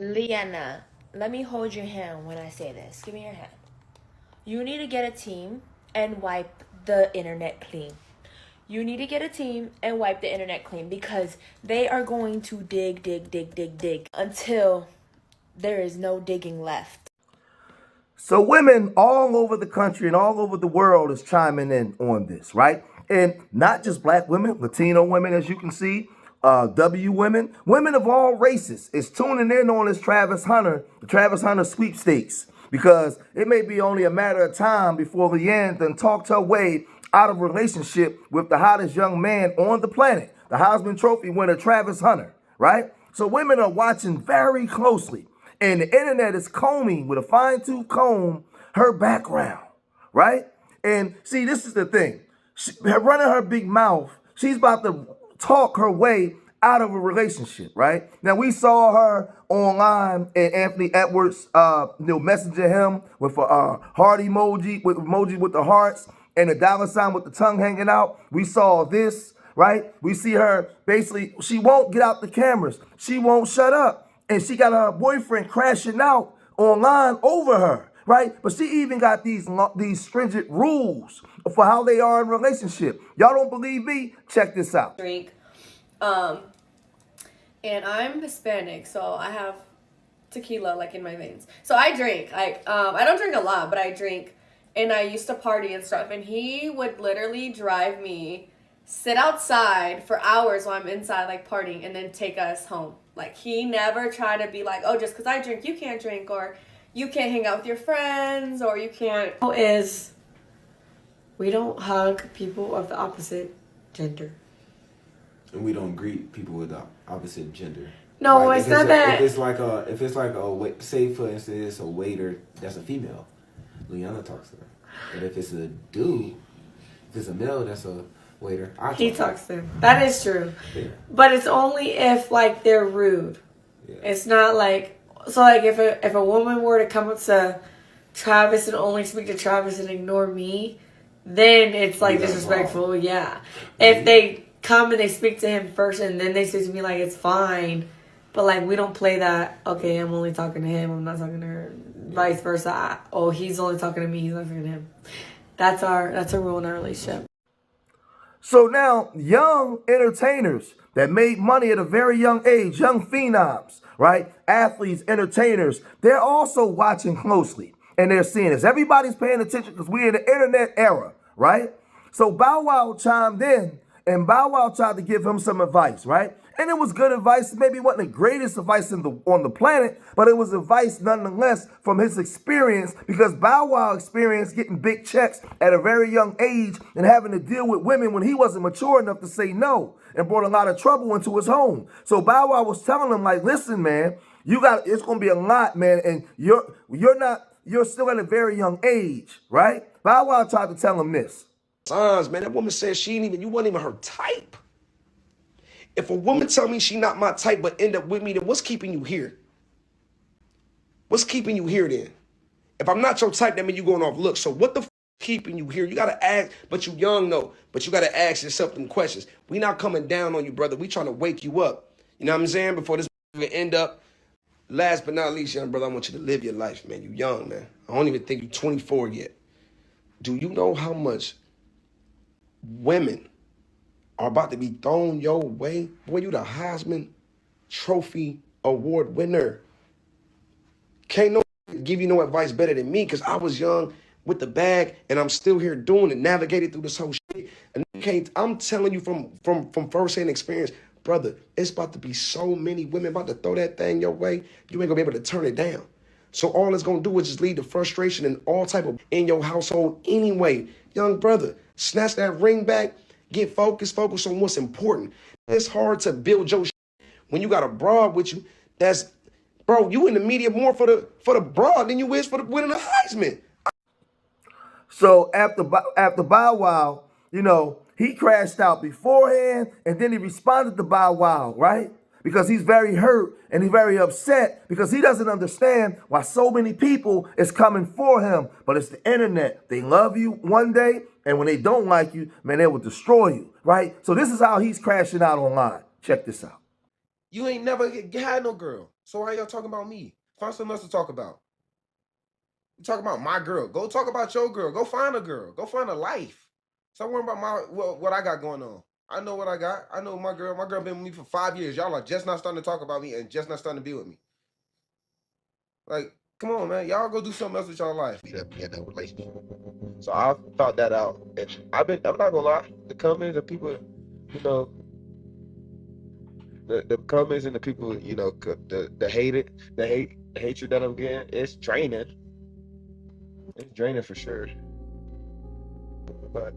Liana, let me hold your hand when I say this. Give me your hand. You need to get a team and wipe the internet clean. You need to get a team and wipe the internet clean because they are going to dig until there is no digging left. So women all over the country and all over the world is chiming in on this, right? And not just black women, Latino women, as you can see, W women, women of all races is tuning in on this the Travis Hunter sweepstakes, because it may be only a matter of time before Leanne done talked her way out of a relationship with the hottest young man on the planet, the Heisman Trophy winner Travis Hunter, right? So women are watching very closely. And the internet is combing with a fine-tooth comb her background, right? And see, this is the thing. Running her big mouth, she's about to talk her way out of a relationship, right? Now, we saw her online and Anthony Edwards, messenger him with a heart emoji, with the hearts and a dollar sign with the tongue hanging out. We saw this, right? We see her basically, she won't get out the cameras. She won't shut up. And she got her boyfriend crashing out online over her, right? But she even got these stringent rules for how they are in a relationship. Y'all don't believe me? Check this out. Drink. And I'm Hispanic, so I have tequila like in my veins. So I drink. I don't drink a lot, but I drink, and I used to party and stuff. And he would literally drive me, sit outside for hours while I'm inside like partying, and then take us home. Like, he never tried to be like, oh, just because I drink, you can't drink, or you can't hang out with your friends, or you can't. We don't hug people of the opposite gender. And we don't greet people with the opposite gender. No, like, it's not that. If it's like a say for instance a waiter that's a female, Liana talks to her. But if it's a dude, if it's a male that's a waiter, He talks to him. That is true. Yeah. But it's only if like they're rude. Yeah. It's not like, so like if a woman were to come up to Travis and only speak to Travis and ignore me, then it's like disrespectful. Wrong. Yeah. If they come and they speak to him first and then they speak to me, like, it's fine. But like, we don't play that, okay, I'm only talking to him, I'm not talking to her. Vice versa. He's only talking to me, he's not talking to him. That's a rule in our relationship. So now, young entertainers that made money at a very young age, young phenoms, right? Athletes, entertainers, they're also watching closely. And they're seeing this. Everybody's paying attention because we're in the internet era, right? So Bow Wow chimed in, and Bow Wow tried to give him some advice, right? And it was good advice. Maybe it wasn't the greatest advice on the planet, but it was advice nonetheless from his experience, because Bow Wow experienced getting big checks at a very young age and having to deal with women when he wasn't mature enough to say no, and brought a lot of trouble into his home. So Bow Wow was telling him, like, listen, man, it's going to be a lot, man, and you're still at a very young age, right? Bow Wow tried to tell him this. Signs, man, that woman said you wasn't even her type. If a woman tell me she not my type but end up with me, then what's keeping you here? What's keeping you here then? If I'm not your type, that means you going off looks. So what the keeping you here? You gotta ask, but you young though. But you gotta ask yourself them questions. We not coming down on you, brother. We trying to wake you up. You know what I'm saying? Before this end up. Last but not least, young brother, I want you to live your life, man. You young, man. I don't even think you 24 yet. Do you know how much women are about to be thrown your way? Boy, you the Heisman Trophy Award winner. Can't no give you no advice better than me, because I was young with the bag and I'm still here doing it, navigating through this whole shit. And I'm telling you from first-hand experience, brother, it's about to be so many women about to throw that thing your way, you ain't gonna be able to turn it down. So all it's gonna do is just lead to frustration and all type of in your household anyway. Young brother, snatch that ring back. Get focused on what's important. It's hard to build your when you got a broad with you. Bro, you in the media more for the broad than you is for the winning the Heisman. So after Bow Wow, he crashed out beforehand, and then he responded to Bow Wow, right? Because he's very hurt and he's very upset because he doesn't understand why so many people is coming for him. But it's the internet. They love you one day, and when they don't like you, man, they will destroy you, right? So this is how he's crashing out online. Check this out. You ain't never had no girl. So why y'all talking about me? Find something else to talk about. You talk about my girl. Go talk about your girl. Go find a girl. Go find a life. Stop worrying about what I got going on. I know what I got. I know my girl. My girl been with me for 5 years. Y'all are just not starting to talk about me and just not starting to be with me. Like, come on, man. Y'all go do something else with y'all life. Be in that relationship. So I thought that out. And I'm not gonna lie. The comments of people, you know, the comments and the people, you know, the hatred that I'm getting, it's draining. It's draining for sure. But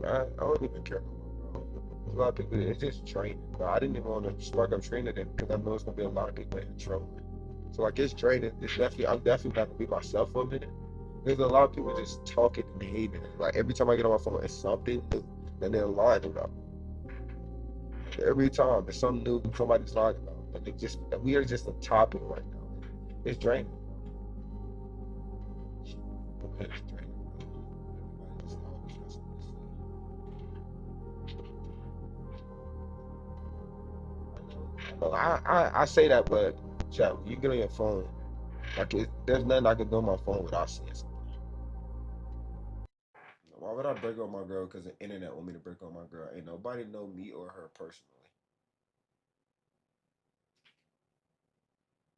I don't even care no more, bro. A lot of people, it's just draining, bro. I didn't even want to spark up training them because I know it's gonna be a lot of people in trouble. So like it's draining. I'm definitely not gonna be myself for a minute. There's a lot of people just talking and hating. Like every time I get on my phone, it's something new, and they're lying about. Every time it's something new somebody's lying about, and we are just a topic right now. It's draining. It's draining. Everybody just always got something to say. I say that, but chat, when you get on your phone, like there's nothing I can do on my phone without seeing something. Why would I break up my girl because the internet want me to break up my girl? Ain't nobody know me or her personally.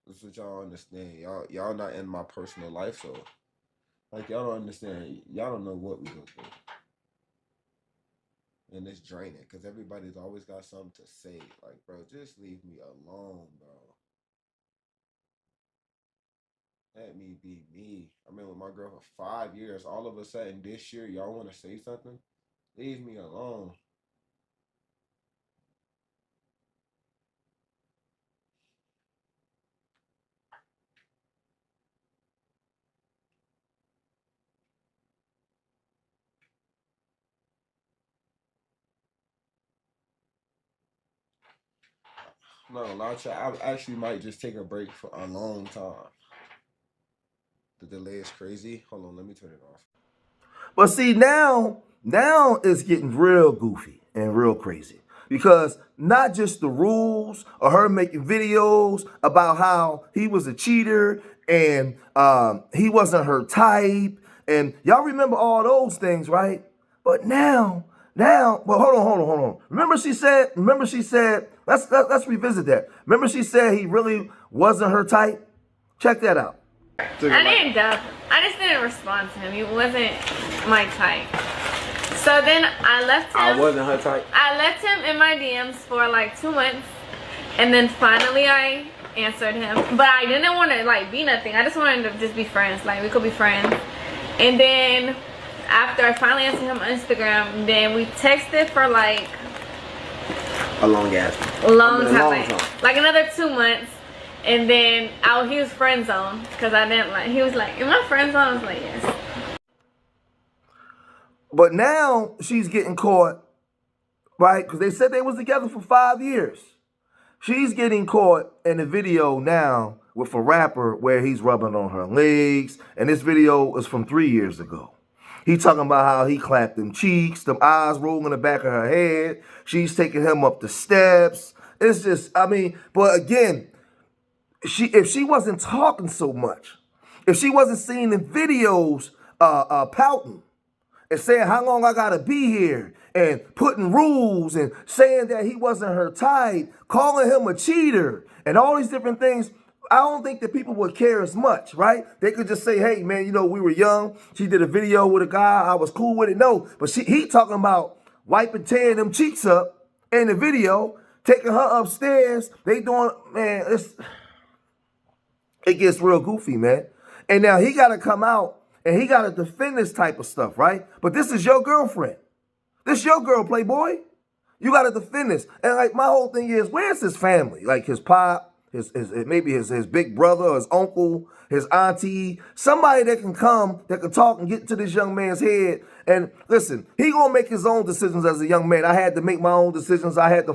This is what y'all understand. Y'all not in my personal life, so like y'all don't understand. Y'all don't know what we go through. And it's draining because everybody's always got something to say. Like, bro, just leave me alone, bro. Let me be me. I've been with my girl for 5 years. All of a sudden this year, y'all want to say something? Leave me alone. No, I actually might just take a break for a long time. The delay is crazy. Hold on, let me turn it off. But see, now it's getting real goofy and real crazy because not just the rules or her making videos about how he was a cheater and he wasn't her type, and y'all remember all those things, right? But now, well, hold on. Remember she said, let's revisit that. Remember she said he really wasn't her type? Check that out. I didn't doubt him. I just didn't respond to him. He wasn't my type. So then I left him. I wasn't her type. I left him in my DMs for like 2 months. And then finally I answered him. But I didn't want to like be nothing. I just wanted to just be friends. Like we could be friends. And then after I finally answered him on Instagram, then we texted for like A long ass. long time. Like another 2 months. And then he was friend zoned because I didn't like. He was like, "Am I friend zoned?" I was like, "Yes." But now she's getting caught, right? Because they said they was together for 5 years. She's getting caught in a video now with a rapper where he's rubbing on her legs, and this video is from 3 years ago. He talking about how he clapped them cheeks, them eyes rolling in the back of her head. She's taking him up the steps. It's just, I mean, but again. If she wasn't talking so much, if she wasn't seeing the videos pouting and saying how long I gotta be here and putting rules and saying that he wasn't her type, calling him a cheater and all these different things, I don't think that people would care as much, right? They could just say, hey man, you know, we were young. She did a video with a guy. I was cool with it. No, but he talking about wiping, tearing them cheeks up in the video, taking her upstairs. They doing, man, it gets real goofy, man. And now he got to come out and he got to defend this type of stuff, right? But this is your girlfriend. This your girl, Playboy. You got to defend this. And like my whole thing is, where's his family? Like his pop, maybe his big brother, his uncle, his auntie, somebody that can come, that can talk and get to this young man's head. And listen, he gonna make his own decisions as a young man. I had to make my own decisions. I had to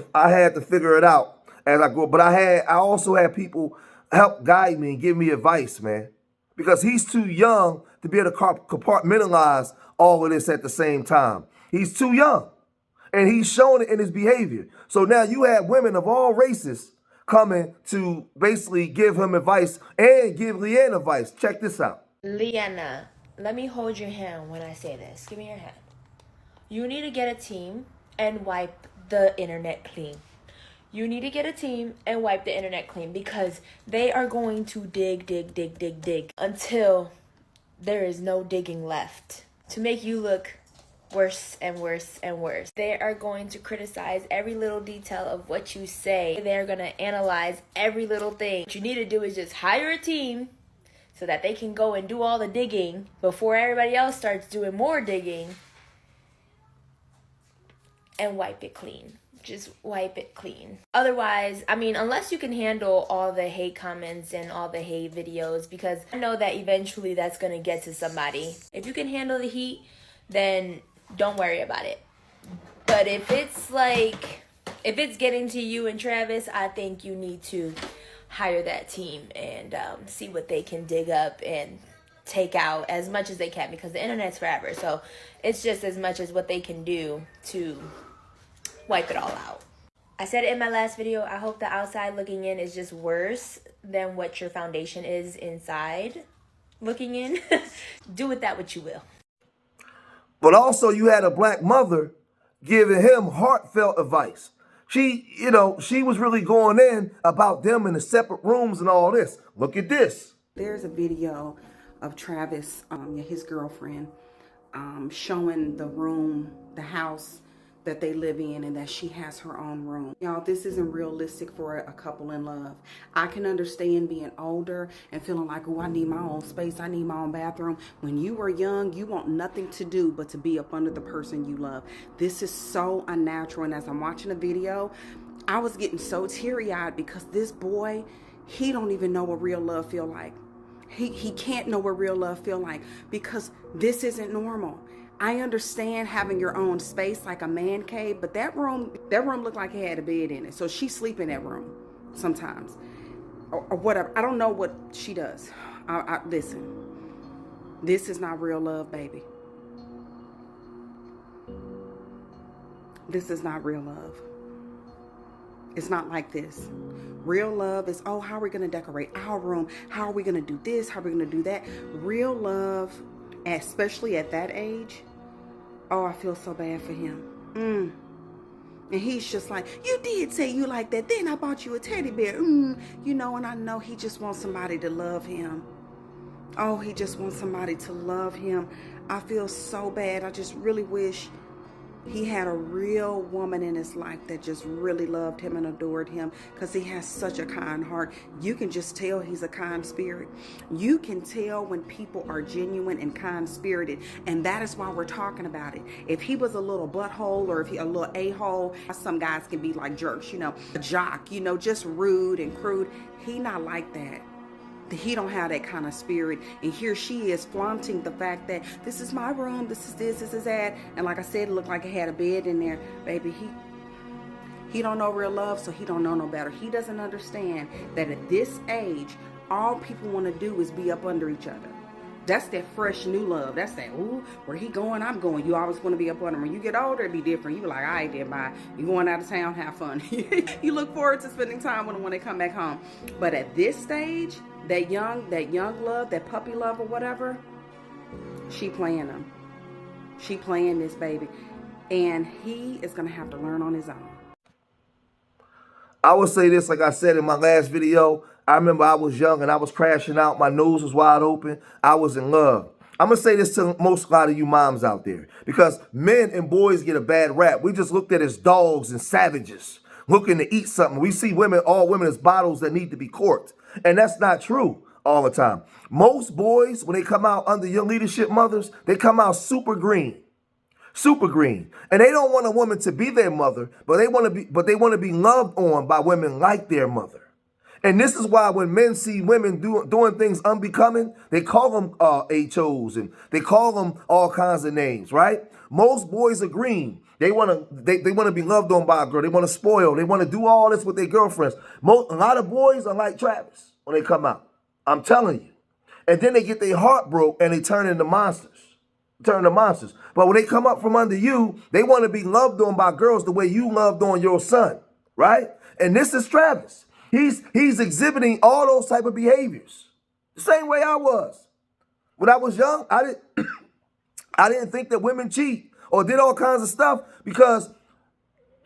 figure it out as I grow. But I also had people help guide me and give me advice, man. Because he's too young to be able to compartmentalize all of this at the same time. He's too young. And he's showing it in his behavior. So now you have women of all races coming to basically give him advice and give Leanne advice. Check this out. Leanna, let me hold your hand when I say this. Give me your hand. You need to get a team and wipe the internet clean. You need to get a team and wipe the internet clean because they are going to dig until there is no digging left to make you look worse and worse and worse. They are going to criticize every little detail of what you say. They're going to analyze every little thing. What you need to do is just hire a team so that they can go and do all the digging before everybody else starts doing more digging and wipe it clean. Just wipe it clean. Otherwise, I mean, unless you can handle all the hate comments and all the hate videos, because I know that eventually that's going to get to somebody. If you can handle the heat, then don't worry about it. But if it's getting to you and Travis, I think you need to hire that team and see what they can dig up and take out as much as they can, because the internet's forever. So it's just as much as what they can do to wipe it all out. I said it in my last video, I hope the outside looking in is just worse than what your foundation is inside looking in. Do with that what you will. But also you had a black mother giving him heartfelt advice. She was really going in about them in the separate rooms and all this. Look at this. There's a video of Travis, his girlfriend, showing the room, the house that they live in, and that she has her own room. Y'all, this isn't realistic for a couple in love. I can understand being older and feeling like, oh, I need my own space, I need my own bathroom. When you were young, you want nothing to do but to be up under the person you love. This is so unnatural, and as I'm watching the video, I was getting so teary-eyed because this boy, he don't even know what real love feel like. He can't know what real love feel like because this isn't normal. I understand having your own space like a man cave, but that room looked like it had a bed in it. So she sleep in that room sometimes or whatever. I don't know what she does. Listen, this is not real love, baby. This is not real love. It's not like this. Real love is, oh, how are we going to decorate our room? How are we going to do this? How are we going to do that? Real love, especially at that age, oh, I feel so bad for him. And he's just like, you did say you like that. Then I bought you a teddy bear. And I know he just wants somebody to love him. Oh, he just wants somebody to love him. I feel so bad. I just really wish he had a real woman in his life that just really loved him and adored him, because he has such a kind heart. You can just tell he's a kind spirit. You can tell when people are genuine and kind spirited, and that is why we're talking about it. If he was a little butthole or if he a little a-hole, some guys can be like jerks, a jock, just rude and crude. He not like that. He don't have that kind of spirit, and here she is flaunting the fact that this is my room, this is this is that, and like I said, it looked like it had a bed in there. Baby, he don't know real love, so he don't know no better. He doesn't understand that at this age, all people want to do is be up under each other. That's that fresh new love. That's that, ooh, where he going, I'm going. You always want to be up under him. When you get older, it'd be different. You be like, all right, then, bye. You going out of town, have fun. You look forward to spending time with them when they come back home. But at this stage, that young love, that puppy love or whatever, she playing them. She playing this baby. And he is going to have to learn on his own. I would say this, like I said in my last video, I remember I was young and I was crashing out. My nose was wide open. I was in love. I'm going to say this to a lot of you moms out there, because men and boys get a bad rap. We just looked at as dogs and savages looking to eat something. We see all women as bottles that need to be corked. And that's not true all the time. Most boys, when they come out under your leadership mothers, they come out super green. Super green. And they don't want a woman to be their mother, but they want to be loved on by women like their mother. And this is why when men see women doing things unbecoming, they call them HOs and they call them all kinds of names, right? Most boys are green. They want to be loved on by a girl. They want to spoil. They want to do all this with their girlfriends. A lot of boys are like Travis when they come out. I'm telling you. And then they get their heart broke and they turn into monsters. But when they come up from under you, they want to be loved on by girls the way you loved on your son, right? And this is Travis. He's exhibiting all those type of behaviors. The same way I was. When I was young, I didn't think that women cheat or did all kinds of stuff because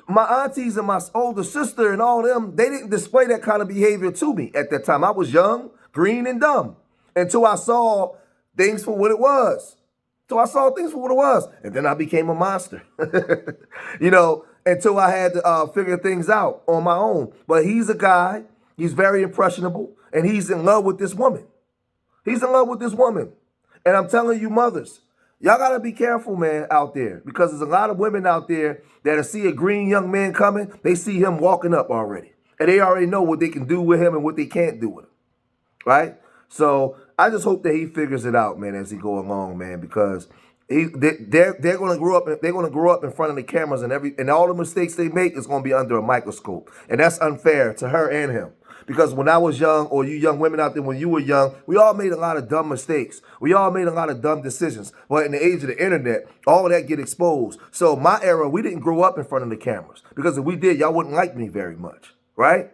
my aunties and my older sister and all them, they didn't display that kind of behavior to me at that time. I was young, green, and dumb until I saw things for what it was. And then I became a monster, until I had to figure things out on my own. But he's a guy, he's very impressionable, and he's in love with this woman. And I'm telling you, mothers, y'all got to be careful, man, out there, because there's a lot of women out there that see a green young man coming, they see him walking up already. And they already know what they can do with him and what they can't do with him, right? So I just hope that he figures it out, man, as he go along, man, because they're going to grow up. They're going to grow up in front of the cameras, and all the mistakes they make is going to be under a microscope, and that's unfair to her and him. Because when I was young, or you young women out there, when you were young, we all made a lot of dumb mistakes. We all made a lot of dumb decisions. But in the age of the internet, all of that get exposed. So my era, we didn't grow up in front of the cameras, because if we did, y'all wouldn't like me very much, right?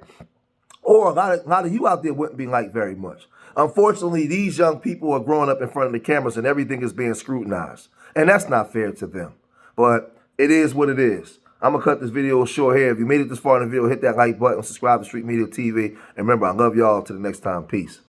Or a lot of you out there wouldn't be liked very much. Unfortunately, these young people are growing up in front of the cameras and everything is being scrutinized. And that's not fair to them. But it is what it is. I'm going to cut this video short here. If you made it this far in the video, hit that like button, subscribe to Street Media TV. And remember, I love y'all. Till the next time. Peace.